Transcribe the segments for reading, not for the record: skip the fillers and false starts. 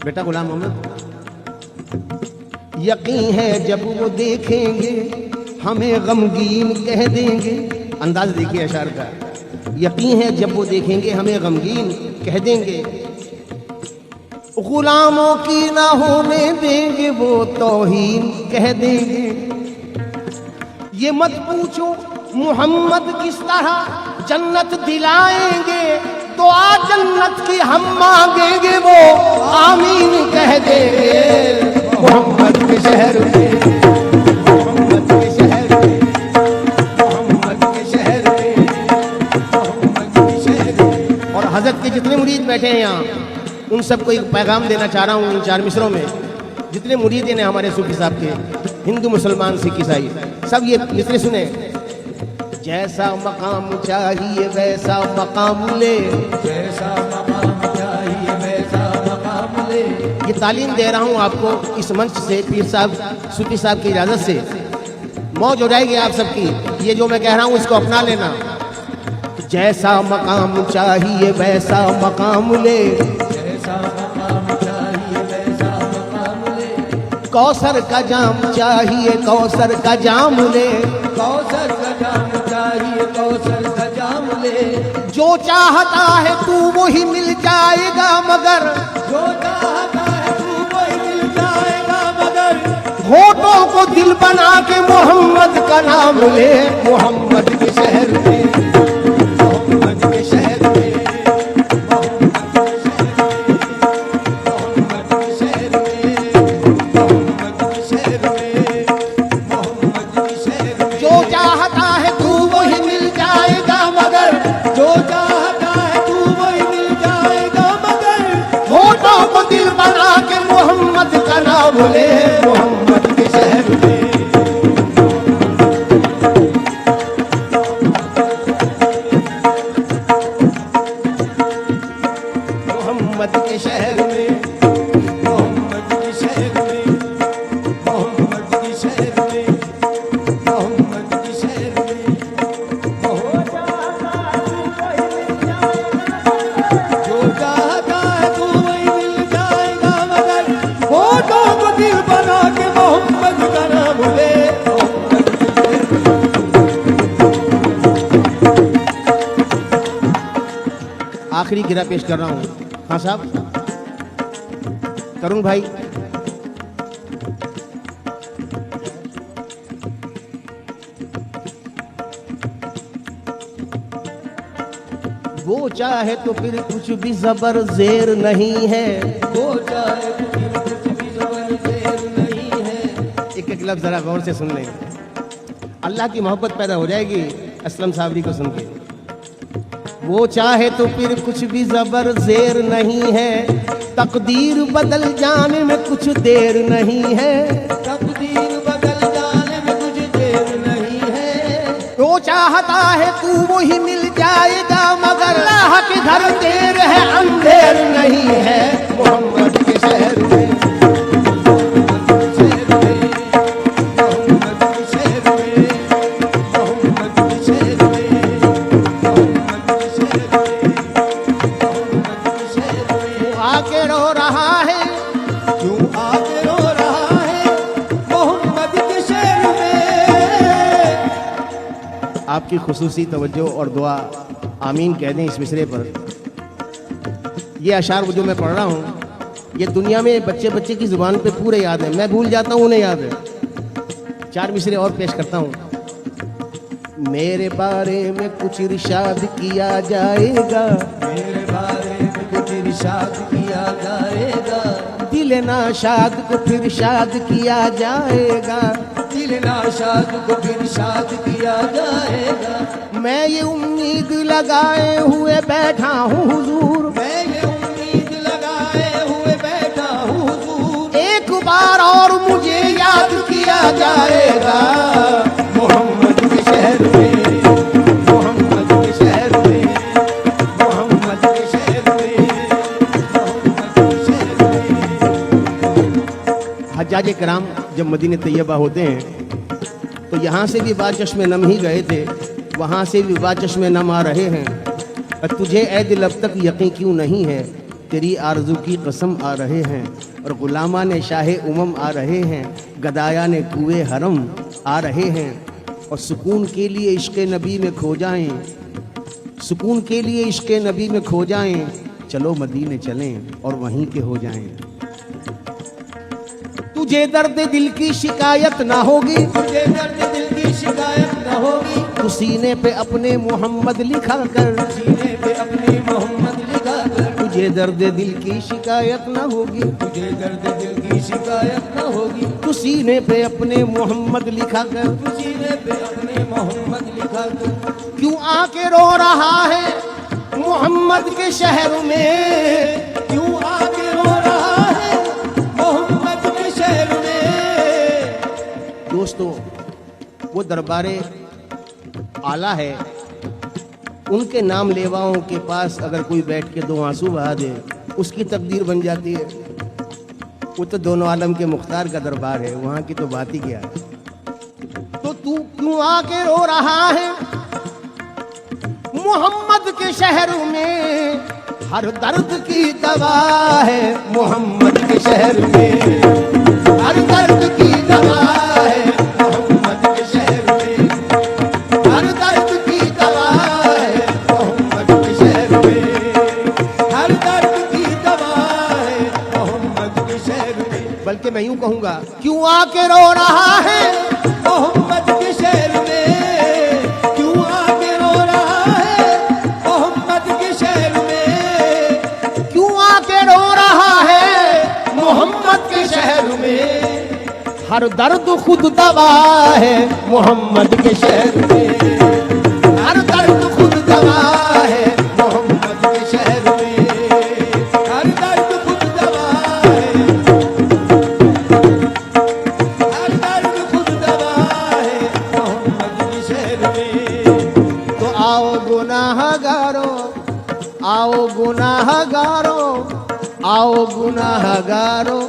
बेटा गुलाम मोहम्मद, यकीन है जब वो देखेंगे हमें गमगीन कह देंगे। अंदाज देखिए अशार का। यकीन है जब वो देखेंगे हमें गमगीन कह देंगे, गुलामों की ना होने देंगे वो तौहीन कह देंगे। ये मत पूछो मोहम्मद किस तरह जन्नत दिलाएंगे, दुआ जन्नत की हम मांगेंगे वो आमीन कह देंगे। मोहम्मद के शहर में, मोहम्मद के शहर में, मोहम्मद के शहर में, मोहम्मद के शहर में। और हजरत के जितने मुरीद बैठे हैं यहाँ, उन सबको एक पैगाम देना चाह रहा हूँ इन 4 मिसरों में। जितने मुरीद हैं हमारे सूफी साहब के, हिंदू मुसलमान सिख ईसाई, सब ये मिसरे सुने। जैसा मकाम चाहिए वैसा मकाम ले, जैसा मकाम चाहिए वैसा मकाम ले। ये तालीम दे रहा हूँ आपको इस मंच से, पीर साहब सूफी साहब की इजाज़त से। मौज हो जाएगी आप सबकी। ये जो मैं कह रहा हूँ इसको अपना लेना। जैसा मकाम चाहिए वैसा मकाम ले, जैसा मकाम चाहिए वैसा मकाम ले। कौसर का जाम चाहिए कौसर का जाम ले, कौसर का जाम चाहिए कौसर का जाम ले। जो चाहता है तू वही मिल जाएगा मगर, जो चाहता है तू वही मिल जाएगा मगर। होठों को दिल बना के मोहम्मद का नाम ले। मोहम्मद के शहर में, मोहम्मद के शहर में, मोहम्मद के शहर में, मोहम्मद के शहर में, मोहम्मद के शहर में। जो चाहता है तू वही मिल जाएगा मगर, जो चाहता है तू वही मिल जाएगा मगर। होठों को दिल बना के मोहम्मद का नाम ले। मोहम्मद के शहर में, मोहम्मद के शहर में, मोहम्मद के शहर में, मोहम्मद के शहर में, मोहम्मद के शहर में। जो चाहता है तू वही मिल जाएगा मगर। होठों को दिल बना के मोहम्मद का नाम ले। आखिरी गिरा पेश कर रहा हूँ। हाँ साहब, तरुण भाई, वो चाहे तो फिर कुछ भी जबर जेर नहीं है, वो चाहे तो फिर कुछ भी जबर जेर नहीं है। एक एक लफ्ज जरा गौर से सुन लें, अल्लाह की मोहब्बत पैदा हो जाएगी असलम साबरी को सुन के। वो चाहे तो फिर कुछ भी जबर जेर नहीं है, तकदीर बदल जाने में कुछ देर नहीं है, तकदीर बदल जाने में कुछ देर नहीं है। जो चाहता है तू वही मिल जाएगा मगर अल्लाह के घर देर है अंधेर नहीं है। मोहम्मद के शहर में, आपकी खुसूसी तवज्जो और दुआ आमीन कह दें इस मिसरे पर। ये अशार जो मैं पढ़ रहा हूँ ये दुनिया में बच्चे बच्चे की ज़ुबान पे पूरे याद है, मैं भूल जाता हूँ उन्हें याद है। 4 मिसरे और पेश करता हूँ। मेरे बारे में कुछ इरशाद किया जाएगा, मेरे बारे में कुछ इरशाद किया जाएगा। दिल नाशाद को फिर शाद किया जाएगा, दिल नाशाद को फिर शाद किया जाएगा। मैं ये उम्मीद लगाए हुए बैठा हूँ हुजूर, मैं ये उम्मीद लगाए हुए बैठा हूँ हुजूर। एक बार और मुझे याद किया जाएगा। मोहम्मद के शहर में, मोहम्मद के शहर में, मोहम्मद के शहर में, मोहम्मद के शहर में। हज्जाज कराम जब मदीने तैयबा होते हैं तो यहाँ से भी बाद चश्मे नम ही गए थे, वहाँ से भी बाद चश्मे नम आ रहे हैं। तुझे ऐ दिल अब तक यकीन क्यों नहीं है, तेरी आरज़ू की कसम आ रहे हैं, और गुलामा ने शाहे उमम आ रहे हैं, गदाया ने कुए हरम आ रहे हैं। और सुकून के लिए इश्क़ नबी में खो जाएं, सुकून के लिए इश्क़ नबी में खो जाएं, चलो मदीने चलें और वहीं के हो जाएं। तुझे दर्द दिल की शिकायत ना होगी, तुझे दर्द दिल की शिकायत न होगी, तू सीने पे अपने मोहम्मद लिखा कर, सीने पे अपने मोहम्मद लिखा कर। तुझे दर्द दिल की शिकायत ना होगी, तुझे दर्द दिल की शिकायत न होगी, तू सीने पे अपने मोहम्मद लिखा कर। तू सीने पे अपने मोहम्मद लिखा कर। क्यों आके रो रहा है मोहम्मद के शहर में, क्यों आके रो रहा है मोहम्मद के शहर में। दोस्तों वो दरबारे आला है, उनके नाम लेवाओं के पास अगर कोई बैठ के दो आंसू बहा दे उसकी तकदीर बन जाती है। वो तो दोनों आलम के मुख्तार का दरबार है, वहां की तो बात ही क्या है। तो तू क्यों आके रो रहा है मोहम्मद के शहर में, हर दर्द की दवा है मोहम्मद के शहर में, हर दर्द की दवा है मोहम्मद के शहर में, हर दर्द की दवा है मोहम्मद के शहर में, हर दर्द की दवा है मोहम्मद के शहर में। बल्कि मैं यूं कहूंगा क्यों आके रो रहा है मोहम्मद के शहर में, क्यों आके रो रहा है मोहम्मद के शहर में, क्यों आके रो रहा है मोहम्मद के शहर में, हर दर्द खुद दवा है मोहम्मद के शहर में, हर दर्द खुद दवा है मोहम्मद के शहर में, हर दर्द खुद दवा है, हर दर्द खुद दवा है मोहम्मद के शहर में। तो आओ गुनाहगारो, आओ गुनाहगारो, आओ गुनाहगारो,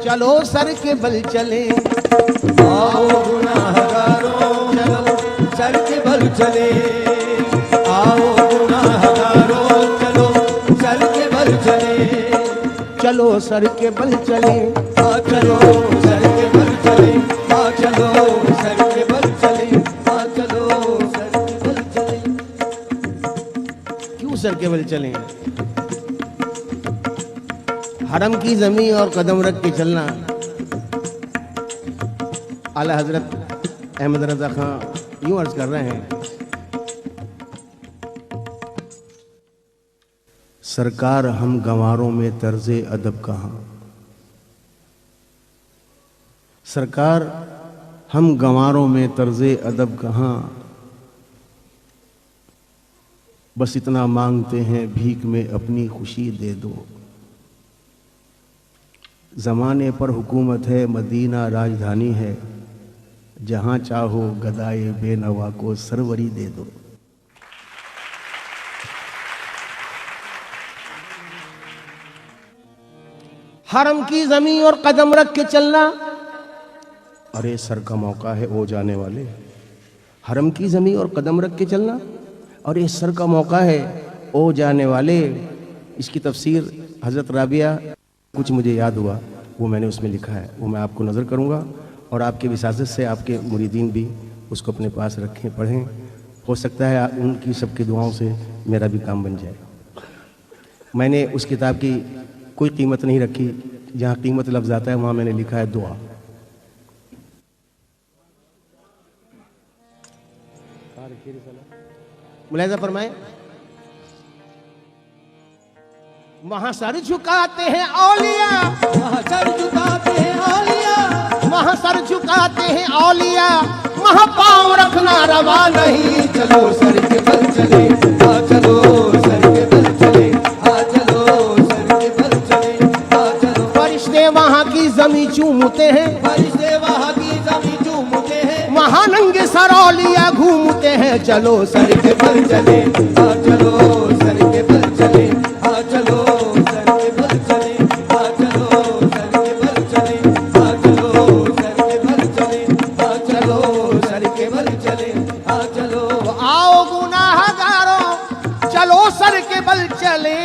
चलो सर के बल चले, आओ गुनाहगारों चलो सर के बल चले, आओ गुनाहगारों चलो सर के बल चले, चलो सर के बल चले, आ चलो सर के बल चले, आ चलो सर के बल चले, आ चलो सर के बल चले। क्यों सर के बल चले? हरम की जमीन और कदम रख के चलना। आला हजरत अहमद रजा खां यूं अर्ज कर रहे हैं, सरकार हम गंवारों में तर्जे अदब कहाँ, सरकार हम गंवारों में तर्जे अदब कहाँ, बस इतना मांगते हैं भीख में अपनी खुशी दे दो। ज़माने पर हुकूमत है, मदीना राजधानी है, जहाँ चाहो गदाए बेनवा को सरवरी दे दो। हरम की ज़मीन और कदम रख के चलना। अरे सर का मौका है ओ जाने वाले, हरम की ज़मीन और कदम रख के चलना, और ये सर का मौका है ओ जाने वाले। इसकी तफसीर हज़रत राबिया कुछ मुझे याद हुआ, वो मैंने उसमें लिखा है, वो मैं आपको नज़र करूँगा, और आपके विसासत से आपके मुरीदीन भी उसको अपने पास रखें, पढ़ें। हो सकता है उनकी सबकी दुआओं से मेरा भी काम बन जाए। मैंने उस किताब की कोई कीमत नहीं रखी, जहाँ कीमत लफ्ज़ आता है वहाँ मैंने लिखा है दुआ। मुलाहिज़ा फरमाएं, वहाँ सर झुकाते हैं औलिया, वहाँ सर झुकाते हैं औलिया, वहाँ सर झुकाते हैं औलिया, वहाँ पाँव रखना रवा नहीं। चलो सर के बल चले, आ चलो सर के बल चले, आ चलो सर के बल चले, आ चलो। फरिश्ते वहाँ की जमी चूमते हैं, फरिश्ते वहाँ की जमीन चूमते हैं, वहाँ नंगे सर औलिया घूमते हैं। चलो सर सर के बल चले, आ चलो सर के बल चले, आ चलो सर के बल चले, आ चलो सर के बल चले, आ चलो सर के बल चले, आ चलो सर के बल चले, आ चलो। आओ गुनाहगारों चलो सर के बल चले,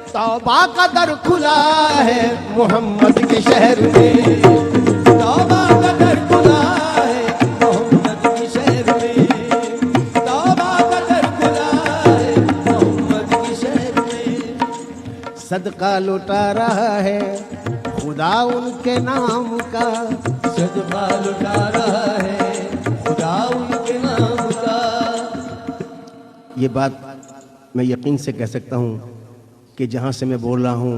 तौबा का दर खुला है मोहम्मद के शहर में, तौबा का दर खुला है मोहम्मद के शहर में, तौबा का दर खुला है मोहम्मद के शहर में। सदका लुटा रहा है खुदा उनके नाम का, सदका लुटा रहा है खुदा उनके नाम का। ये बात मैं यकीन से कह सकता हूँ कि जहाँ से मैं बोल रहा हूँ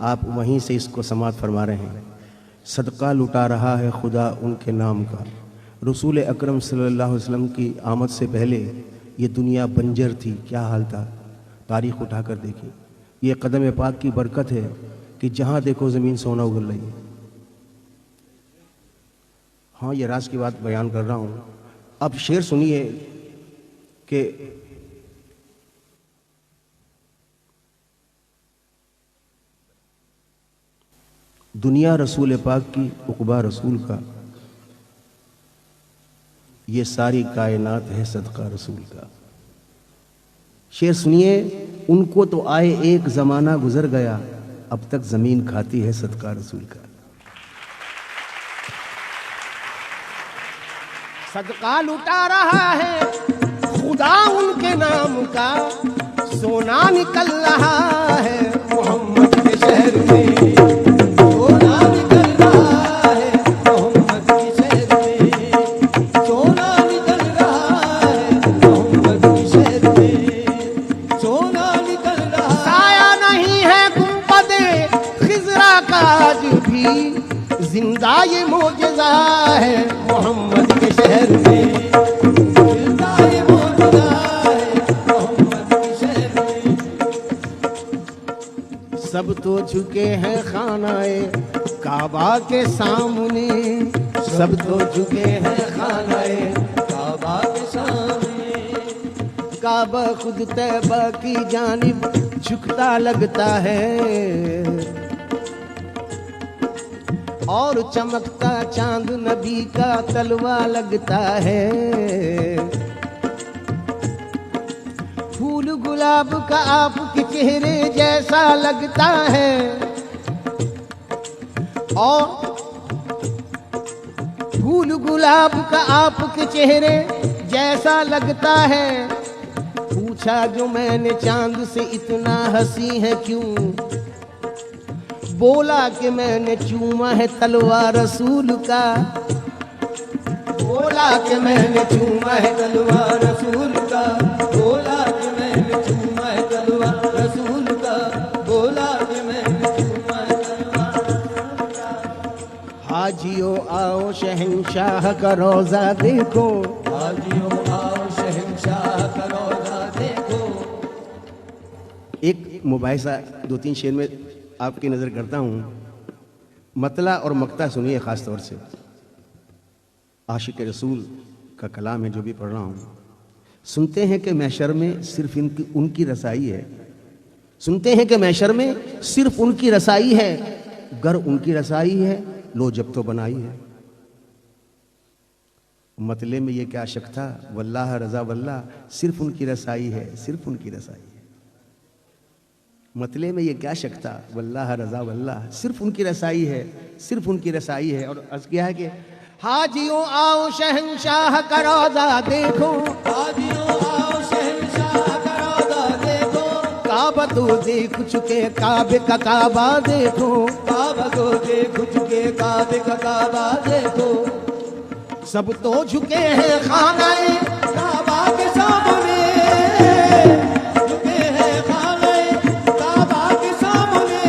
आप वहीं से इसको समाप्त फरमा रहे हैं। सदका लुटा रहा है खुदा उनके नाम का। रसूल अकरम सल्लल्लाहु अलैहि वसल्लम की आमद से पहले ये दुनिया बंजर थी, क्या हाल था, तारीख़ उठा कर देखी। ये कदम पाक की बरकत है कि जहाँ देखो ज़मीन सोना उगल रही है। हाँ, ये राज की बात बयान कर रहा हूँ। अब शेर सुनिए कि दुनिया रसूल पाक की, उक़बा रसूल का, ये सारी कायनात है सदका रसूल का। शेर सुनिए, उनको तो आए एक ज़माना गुजर गया, अब तक ज़मीन खाती है सदका रसूल का। सदका लुटा रहा है खुदा उनके नाम का, सोना निकल रहा है मोहम्मद के शहर में, सोना निकल रहा है मोहम्मद के शहर में, सोना निकल रहा है मोहम्मद के शहर में, सोना निकल रहा है। साया नहीं है गुंबदे खिजरा का आज भी, जिंदा ये मोजज़ा है मोहम्मद के शहर में, जिंदा ये मौजूदा है मोहम्मद के शहर में। सब तो झुके हैं खानाए काबा के सामने, सब तो झुके हैं खानाए काबा के सामने, काबा खुद तैबा की जानिब झुकता लगता है, और चमकता चांद नबी का तलवा लगता है। फूल गुलाब का आपके चेहरे जैसा लगता है, और फूल गुलाब का आपके चेहरे जैसा लगता है। पूछा जो मैंने चांद से इतना हंसी है क्यों, बोला कि मैंने चूमा है तलवा रसूल का, बोला कि मैंने चूमा है तलवा रसूल का, बोला कि मैंने चूमा है तलवा रसूल का, बोला कि मैंने चूमा है तलवा रसूल का। हाजियो आओ शहंशाह का रोजा देखो, हाजियो आओ शहंशाह का रोजा देखो। एक मुबाहिसा 2-3 शेर में आपकी नज़र करता हूँ। मतला और मक्ता सुनिए ख़ास तौर से, आशिक रसूल का कलाम है जो भी पढ़ रहा हूँ। सुनते हैं कि महशर में सिर्फ उनकी रसाई है, सुनते हैं कि महशर में सिर्फ उनकी रसाई है, गर उनकी रसाई है लो जब तो बनाई है। मतले में ये क्या शक था, वल्लाह रज़ा वल्लाह, सिर्फ उनकी रसाई है, सिर्फ उनकी रसाई है। मतले में ये क्या शक था, वल्लाह रज़ा वल्लाह, सिर्फ उनकी रसाई है, सिर्फ उनकी रसाई है। और अर्ज़ किया है कि हाजियों आओ शहंशाह का रोज़ा देखो, हाजियो आओ शहंशाह का रोजा देखो, काबा तो देख चुके काबे का काबा देखो, काबा को देख चुके काबे का काबा देखो। सब तो झुके हैं खानाए काबा के सामने, झुके हैं खाने काबा के सामने,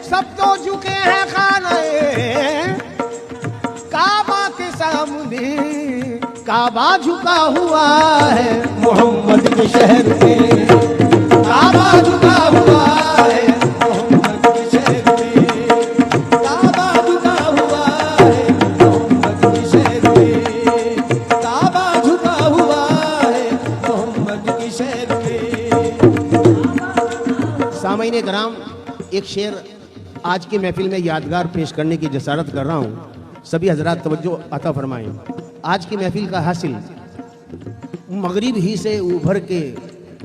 सब तो झुके हैं खानाए काबा के सामने। काबा झुका हुआ है मोहम्मद के शहर में, काबा झुका हुआ है मोहम्मद के शहर में, काबा झुका हुआ है मोहम्मद के शहर में, काबा झुका हुआ है मोहम्मद के शहर में। सामईन कराम, एक शेर आज की महफिल में यादगार पेश करने की जसारत कर रहा हूँ। सभी हजरात तवज्जो अता फरमाएं। आज की महफिल का हासिल मगरिब ही से उभर के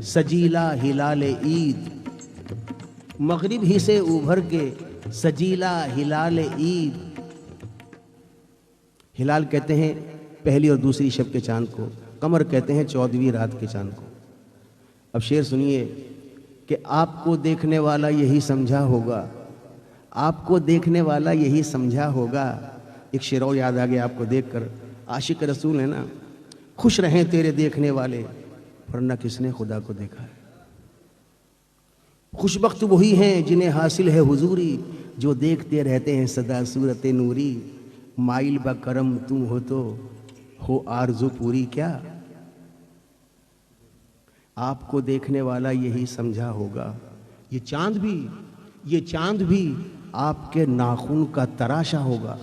सजीला हिलाल ईद, मगरिब ही से उभर के सजीला हिलाल ईद। हिलाल कहते हैं पहली और दूसरी शब के चांद को, कमर कहते हैं 14वीं रात के चांद को। अब शेर सुनिए कि आपको देखने वाला यही समझा होगा, आपको देखने वाला यही समझा होगा। एक शेर और याद आ गया आपको देखकर, आशिक रसूल है ना, खुश रहें तेरे देखने वाले, वरना किसने खुदा को देखा है। खुशबख्त वही हैं जिन्हें हासिल है हुजूरी, जो देखते रहते हैं सदा सूरत नूरी। माइल बा करम तुम हो आरज़ू पूरी क्या, आपको देखने वाला यही समझा होगा। ये चांद भी आपके नाखून का तराशा होगा।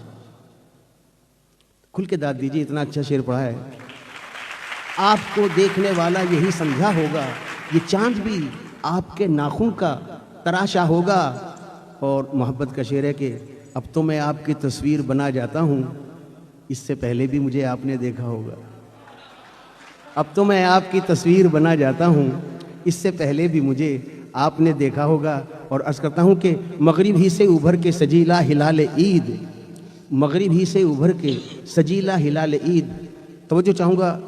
खुल के दाद दीजिए, इतना अच्छा शेर पढ़ा है। आपको देखने वाला यही समझा होगा, ये चांद भी आपके नाखून का तराशा होगा। और मोहब्बत का शेर है कि अब तो मैं आपकी तस्वीर बना जाता हूँ, इससे पहले भी मुझे आपने देखा होगा। अब तो मैं आपकी तस्वीर बना जाता हूँ, इससे पहले भी मुझे आपने देखा होगा। और अर्ज़ करता हूँ कि मगरिब ही से उभर के सजीला हिलाल ईद, मगरिब ही से उभर के सजीला हिलाल ईद। तवज्जो चाहूँगा,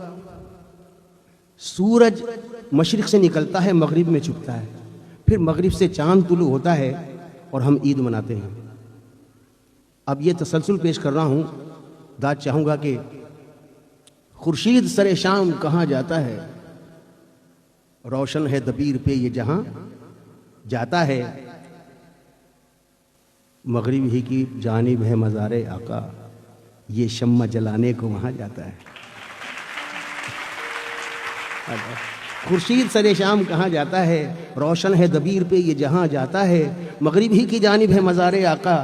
सूरज मशरिक़ से निकलता है, मगरिब में छुपता है, फिर मगरिब से चांद तुलू होता है और हम ईद मनाते हैं। अब ये तसलसल पेश कर रहा हूँ, दाद चाहूँगा कि खुर्शीद सरे शाम कहाँ जाता है, रोशन है दबीर पे ये जहाँ जाता है। मगरिब ही की जानिब है मज़ारे आका, ये शम्मा जलाने को वहाँ जाता है। खुर्शीद सरे शाम कहाँ जाता है, रोशन है दबीर पे ये जहाँ जाता है। मगरिब ही की जानिब है मज़ारे आका,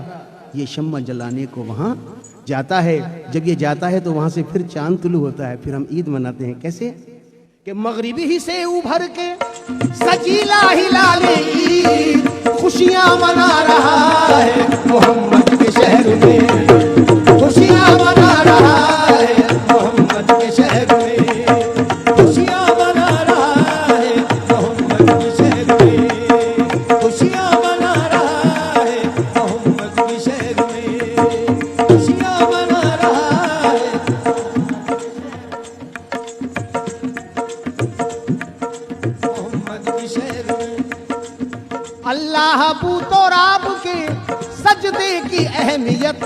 ये शम्मा जलाने को वहाँ जाता है। जब ये जाता है तो वहाँ से फिर चांद तुलू होता है, फिर हम ईद मनाते हैं। कैसे कि मगरिबी ही से उभर के सजीला हिलाल ईद, खुशियाँ मना रहा है मोहम्मद के शहर में, खुशियाँ मना रहा है मोहम्मद के शहर में, खुशियाँ मना रहा है मोहम्मद के शहर में, खुशियाँ मना रहा है मोहम्मद के शहर में, खुशियाँ मना रहा है। अल्लाह बूतोराब के सजदे की अहमियत,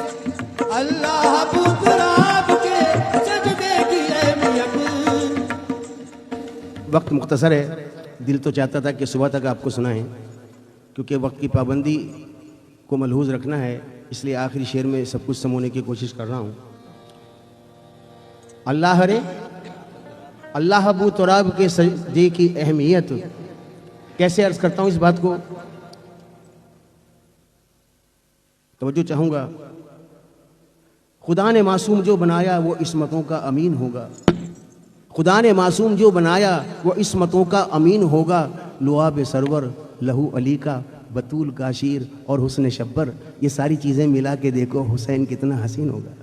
अल्लाह बूतोराब के सजदे की अहमियत। वक्त मुख्तसर है, दिल तो चाहता था कि सुबह तक आपको सुनाएं, क्योंकि वक्त की पाबंदी को मलहूज रखना है, इसलिए आखिरी शेर में सब कुछ समोने की कोशिश कर रहा हूँ। अल्लाह रे अल्लाह बूतोराब के सजदे की अहमियत, कैसे अर्ज करता हूँ इस बात को, तवज्जो चाहूँगा। खुदा ने मासूम जो बनाया वो इस्मतों का अमीन होगा, खुदा ने मासूम जो बनाया वो इस्मतों का अमीन होगा। लुआब सरवर लहू अली का बतूल का शीर और हुस्न शब्बर, ये सारी चीज़ें मिला के देखो हुसैन कितना हसीन होगा।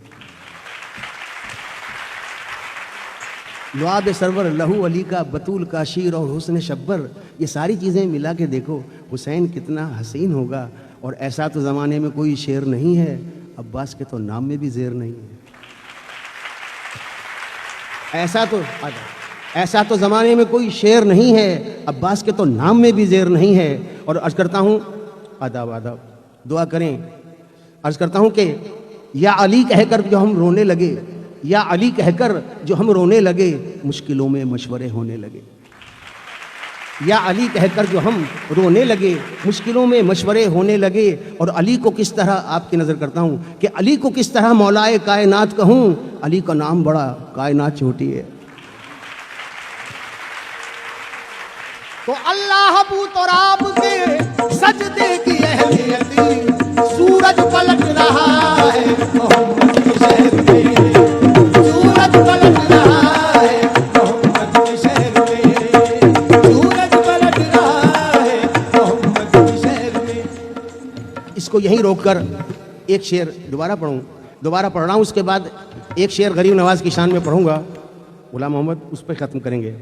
लुआब सरवर लहू अली का बतूल का शीर और हुस्न शब्बर, ये सारी चीज़ें मिला के देखो हुसैन कितना हसीन होगा। और ऐसा तो ज़माने में कोई शेर नहीं है, अब्बास के तो नाम में भी ज़ेर नहीं है। ऐसा तो ज़माने में कोई शेर नहीं है, अब्बास के तो नाम में भी ज़ेर नहीं है। और अर्ज़ करता हूँ, आदाब दुआ करें, अर्ज़ करता हूँ कि या अली कहकर जो हम रोने लगे, या अली कहकर जो हम रोने लगे, मुश्किलों में मशवरे होने लगे। या अली कहकर जो हम रोने लगे, मुश्किलों में मशवरे होने लगे। और अली को किस तरह आपकी नज़र करता हूँ कि अली को किस तरह मौलाए कायनात कहूँ, अली का नाम बड़ा कायनात छोटी है। तो अल्लाह बूतोराब के सजदे की अहमियत, सूरज पलट रहा है मोहम्मद के शहर में, सूरज पलट रहा है मोहम्मद के शहर में, सूरज पलट रहा है मोहम्मद के शहर में। इसको यहीं रोककर एक शेर दोबारा पढ़ रहा हूँ, उसके बाद एक शेर गरीब नवाज की शान में पढ़ूंगा, गुलाम मोहम्मद, उस पर ख़त्म करेंगे।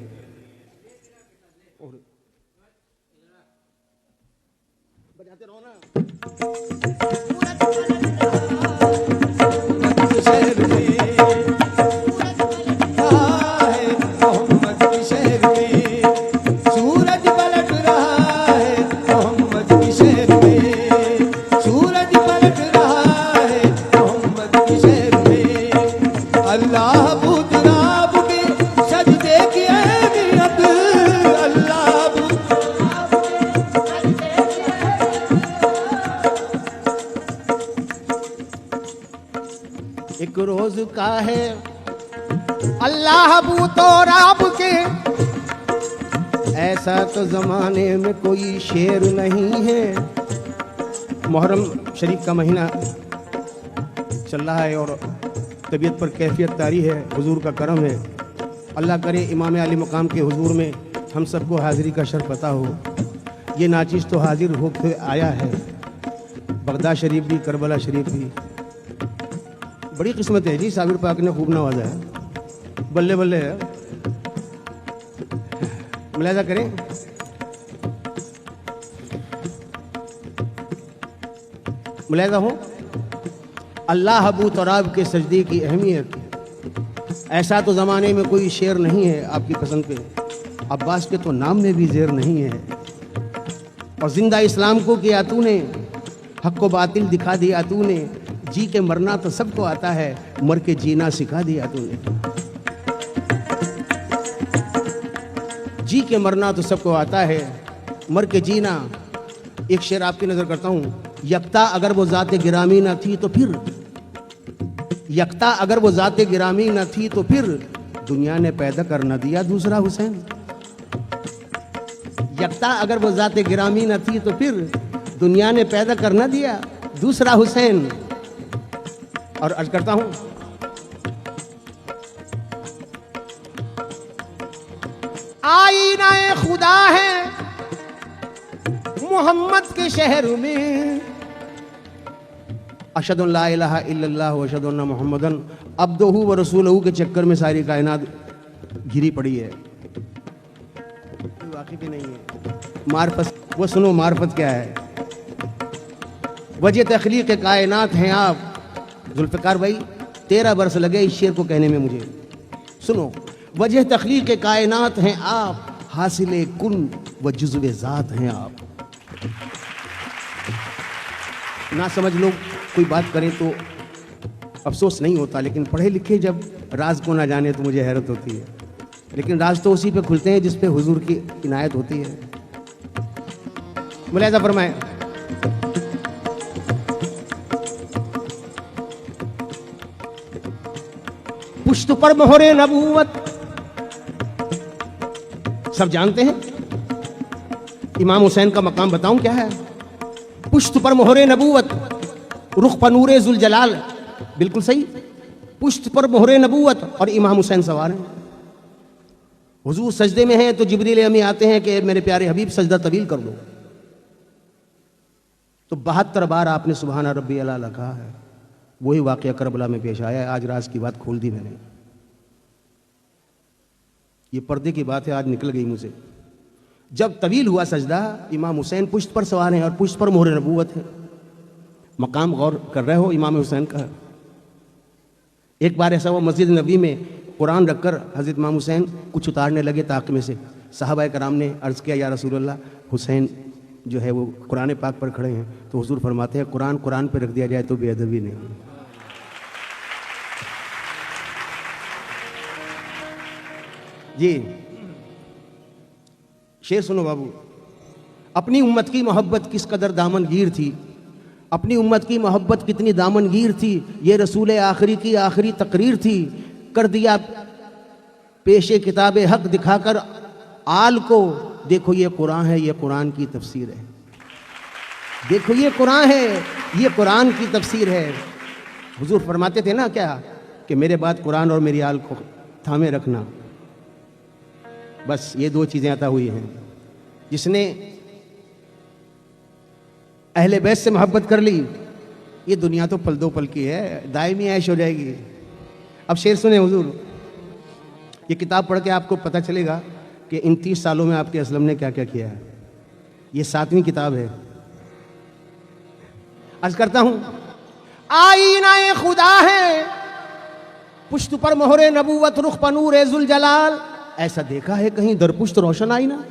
शहर में है मोहम्मद के शहर में, सूरज पलट रहा है मोहम्मद के शहर में, सूरज पलट रहा है मोहम्मद के शहर में। अल्लाह बुत राब के सजदे की अहमियत, अल्लाह एक रोज का है अल्लाह बूतो राब के, ऐसा तो जमाने में कोई शेर नहीं है। मुहर्रम शरीफ का महीना चल रहा है और तबीयत पर कैफियत तारी है, हुजूर का करम है। अल्लाह करे इमाम आली मकाम के हुजूर में हम सबको हाजिरी का शर्फ पता हो। ये नाचीज़ तो हाजिर होकर आया है, बगदाद शरीफ भी, करबला शरीफ भी। बड़ी किस्मत है जी, साबिर पाक ने खूब नवाजा है, बल्ले बल्ले है। मुलाजा करें, मुलाजा हो अल्लाह अबू तराब के सजदे की अहमियत। ऐसा तो ज़माने में कोई शेर नहीं है आपकी पसंद पे, अब्बास के तो नाम में भी ज़ेर नहीं है। और जिंदा इस्लाम को किया तूने, हक को बातिल दिखा दिया तूने, जी के मरना तो सबको आता है, मर के जीना सिखा दिया तूने। जी के मरना तो सबको आता है, मर के जीना। एक शेर आपकी नजर करता हूं, यकता अगर वो ज़ाते गिरामी न थी तो फिर, यकता अगर वो ज़ाते गिरामी न थी तो फिर दुनिया ने पैदा कर न दिया दूसरा हुसैन। यकता अगर वो ज़ाते गिरामी न थी तो फिर दुनिया ने पैदा कर न दिया दूसरा हुसैन। और अर्ज करता हूं, आईना खुदा है मोहम्मद के शहर में, अशहदु अल्ला इलाहा इल्लल्लाह व अशहदु अन्ना मुहम्मदन अब्दुहु व रसूलहु के चक्कर में सारी कायनात घिरी पड़ी है। वाकिफ नहीं है मार्फत, वो सुनो मार्फत क्या है। वजह तख्लीक कायनात हैं आप, जुल्फ़िकार भाई 13 बरस लगे इस शेर को कहने में मुझे। सुनो, वजह तख्लीक कायनात हैं आप, हासिल कुन व जुज़्व ज़ात हैं आप। ना समझ लोग कोई बात करें तो अफसोस नहीं होता, लेकिन पढ़े लिखे जब राज को ना जाने तो मुझे हैरत होती है। लेकिन राज तो उसी पे खुलते हैं जिस पे हुजूर की इनायत होती है। मुलाहिज़ा फरमाएं, पुश्त पर मोहरे नबूवत, सब जानते हैं। इमाम हुसैन का मकाम बताऊं क्या है। पुश्त पर मोहरे नबूवत, रुख पर नूरे जुल जलाल, बिल्कुल सही। पुश्त पर मोहरे नबूवत और इमाम हुसैन सवार हैं। हुजूर सजदे में हैं तो जिब्रील अमी आते हैं कि मेरे प्यारे हबीब सजदा तवील कर लो, तो 72 बार आपने सुबहाना रब्बी अला कहा है। वही वाक़या करबला में पेश आया है। आज राज की बात खोल दी मैंने, ये पर्दे की बात है, आज निकल गई मुझे। जब तवील हुआ सजदा, इमाम हुसैन पुश्त पर सवार हैं और पुश्त पर मोहर नबूवत है। मकाम गौर कर रहे हो इमाम हुसैन का। एक बार ऐसा हुआ, मस्जिद नबी में कुरान रखकर हज़रत इमाम हुसैन कुछ उतारने लगे ताक़ में से। सहाबा कराम ने अर्ज़ किया, या रसूल अल्लाह, हुसैन जो है वो कुरान पाक पर खड़े हैं। तो हुजूर फरमाते हैं, कुरान कुरान पर रख दिया जाए तो बेअदबी नहीं। जी शेर सुनो बाबू। अपनी उम्मत की मोहब्बत किस कदर दामनगीर थी, अपनी उम्मत की मोहब्बत कितनी दामनगीर थी, ये रसूल आखिरी की आखिरी तकरीर थी। कर दिया पेशे किताब हक दिखाकर आल को, देखो ये कुरान है, ये कुरान की तफसीर है। देखो ये कुरान है, ये कुरान की तफसीर है। हुजूर फरमाते थे ना क्या, कि मेरे बाद कुरान और मेरी आल को थामे रखना। बस ये दो चीज़ें अता हुई हैं। जिसने अहले बैत से मोहब्बत कर ली, ये दुनिया तो पल दो पल की है, दायमी ऐश हो जाएगी। अब शेर सुने हुजूर, ये किताब पढ़ के आपको पता चलेगा कि इन 30 सालों में आपके असलम ने क्या क्या किया है। ये 7वीं किताब है। अर्ज करता हूं, आईना ए खुदा है, पुश्त पर मोहरे नबूवत, रुख पर नूर जुल जलाल। ऐसा देखा है कहीं दरपुश्त रोशन आईना?